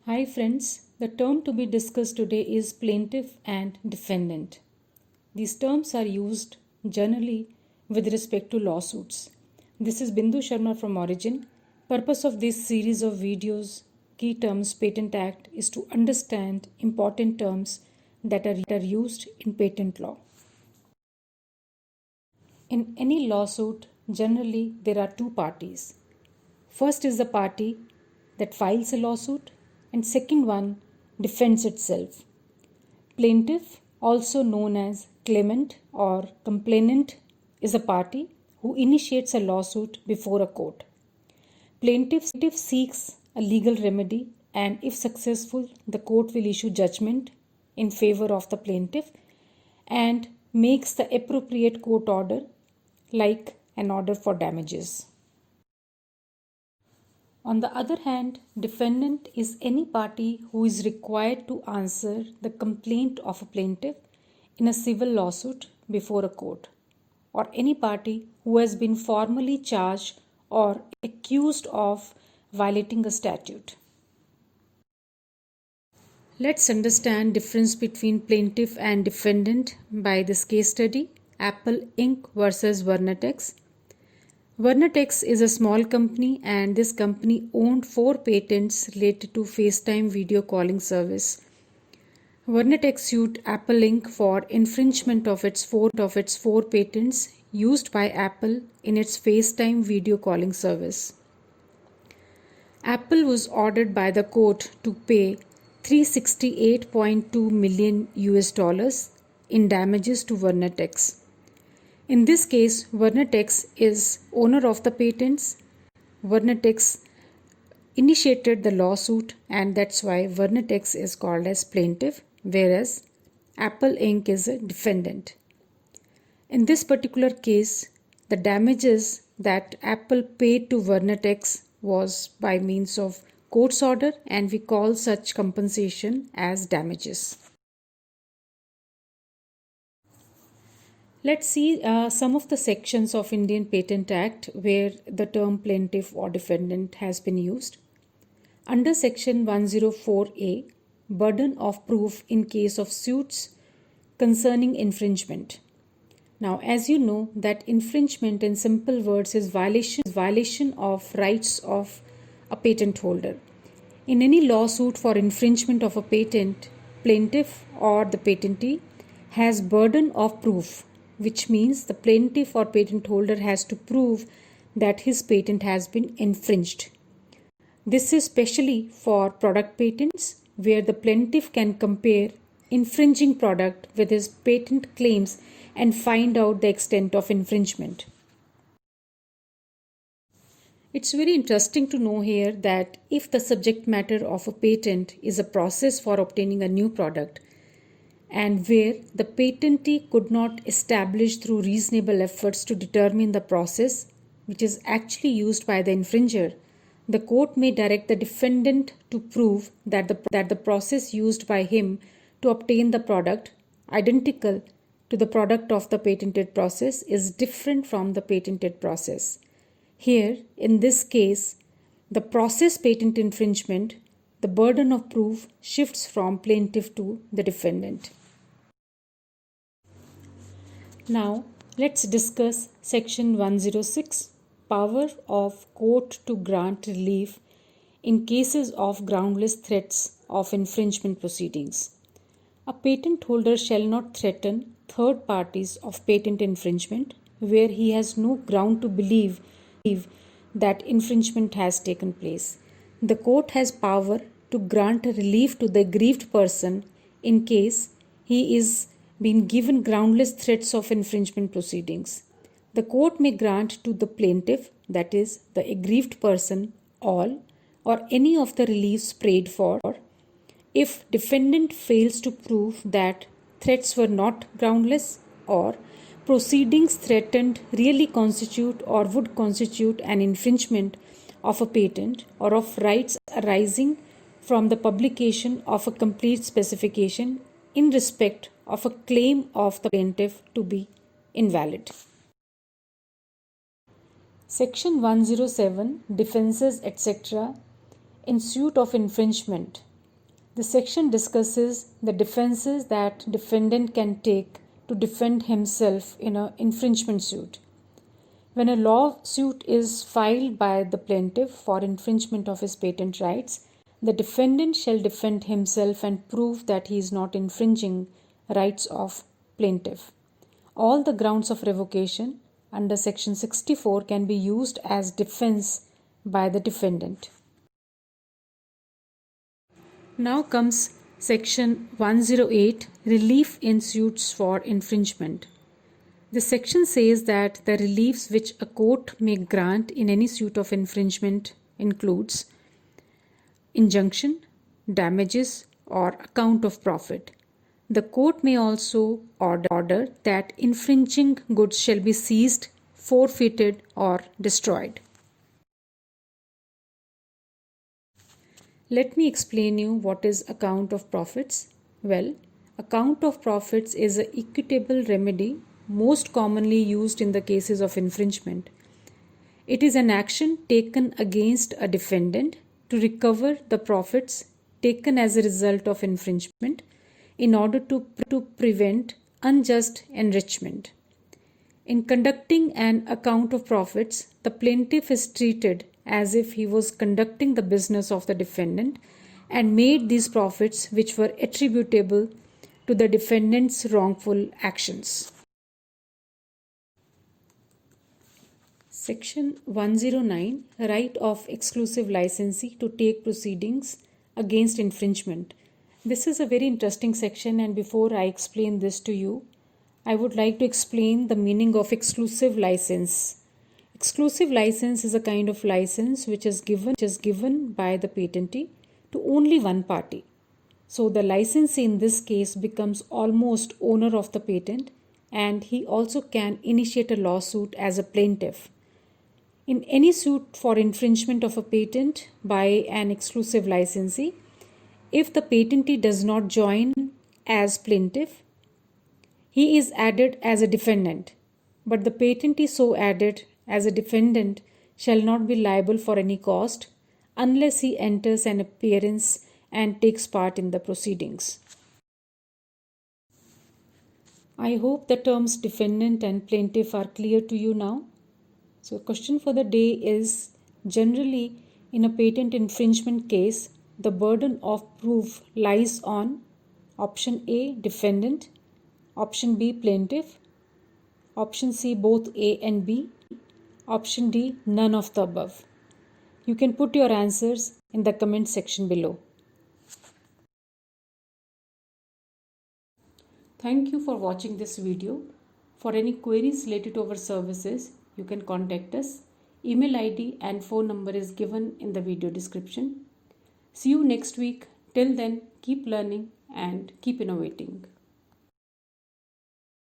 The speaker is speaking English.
Hi friends, the term to be discussed today is plaintiff and defendant. These terms are used generally with respect to lawsuits. This is Bindu Sharma from Origin. Purpose of this series of videos, Key Terms Patent Act, is to understand important terms that are used in patent law. In any lawsuit, generally there are two parties. First is the party that files a lawsuit, and second one defends itself. Plaintiff, also known as claimant or complainant, is a party who initiates a lawsuit before a court. Plaintiff seeks a legal remedy, and if successful, the court will issue judgment in favor of the plaintiff and makes the appropriate court order, like an order for damages. On the other hand, defendant is any party who is required to answer the complaint of a plaintiff in a civil lawsuit before a court, or any party who has been formally charged or accused of violating a statute. Let's understand difference between plaintiff and defendant by this case study, Apple Inc. versus Vernatex. Vernatex is a small company, and this company owned 4 patents related to FaceTime video calling service. Vernatex sued Apple Inc. for infringement of its four patents used by Apple in its FaceTime video calling service. Apple was ordered by the court to pay 368.2 million US dollars in damages to Vernatex. In this case, Vernatex is owner of the patents. Vernatex initiated the lawsuit, and that's why Vernatex is called as plaintiff, whereas Apple Inc. is a defendant. In this particular case, the damages that Apple paid to Vernatex was by means of court's order, and we call such compensation as damages. Let's see some of the sections of Indian Patent Act where the term plaintiff or defendant has been used. Under section 104A, burden of proof in case of suits concerning infringement. Now, as you know, that infringement in simple words is violation of rights of a patent holder. In any lawsuit for infringement of a patent, plaintiff or the patentee has burden of proof, which means the plaintiff or patent holder has to prove that his patent has been infringed. This is especially for product patents, where the plaintiff can compare infringing product with his patent claims and find out the extent of infringement. It's very interesting to know here that if the subject matter of a patent is a process for obtaining a new product, and where the patentee could not establish through reasonable efforts to determine the process which is actually used by the infringer, the court may direct the defendant to prove that the process used by him to obtain the product identical to the product of the patented process is different from the patented process. Here, in this case, the process patent infringement, the burden of proof shifts from plaintiff to the defendant. Now, let's discuss section 106, power of court to grant relief in cases of groundless threats of infringement proceedings. A patent holder shall not threaten third parties of patent infringement where he has no ground to believe that infringement has taken place. The court has power to grant relief to the aggrieved person in case he is being given groundless threats of infringement proceedings. The court may grant to the plaintiff, that is, the aggrieved person, all or any of the reliefs prayed for if defendant fails to prove that threats were not groundless or proceedings threatened really constitute or would constitute an infringement of a patent or of rights arising from the publication of a complete specification in respect of a claim of the plaintiff to be invalid. Section 107, Defenses etc. in suit of infringement The section discusses the defenses that defendant can take to defend himself in an infringement suit. When a lawsuit is filed by the plaintiff for infringement of his patent rights, the defendant shall defend himself and prove that he is not infringing rights of plaintiff. All the grounds of revocation under section 64 can be used as defense by the defendant. Now comes section 108, relief in suits for infringement. The section says that the reliefs which a court may grant in any suit of infringement includes injunction, damages, or account of profit. The court may also order that infringing goods shall be seized, forfeited, or destroyed. Let me explain you what is account of profits. Well, account of profits is an equitable remedy most commonly used in the cases of infringement. It is an action taken against a defendant to recover the profits taken as a result of infringement in order to prevent unjust enrichment. In conducting an account of profits, the plaintiff is treated as if he was conducting the business of the defendant and made these profits which were attributable to the defendant's wrongful actions. Section 109, right of exclusive licensee to take proceedings against infringement. This is a very interesting section, and before I explain this to you, I would like to explain the meaning of exclusive license. Exclusive license is a kind of license which is given by the patentee to only one party. So the licensee in this case becomes almost owner of the patent, and he also can initiate a lawsuit as a plaintiff. In any suit for infringement of a patent by an exclusive licensee, if the patentee does not join as plaintiff, he is added as a defendant, but the patentee so added as a defendant shall not be liable for any cost unless he enters an appearance and takes part in the proceedings. I hope the terms defendant and plaintiff are clear to you now. So, question for the day is, generally in a patent infringement case, the burden of proof lies on option A, defendant, option B, plaintiff, option C, both A and B, option D, none of the above. You can put your answers in the comment section below. Thank you for watching this video. For any queries related to our services, you can contact us. Email ID and phone number is given in the video description. See you next week. Till then, keep learning and keep innovating.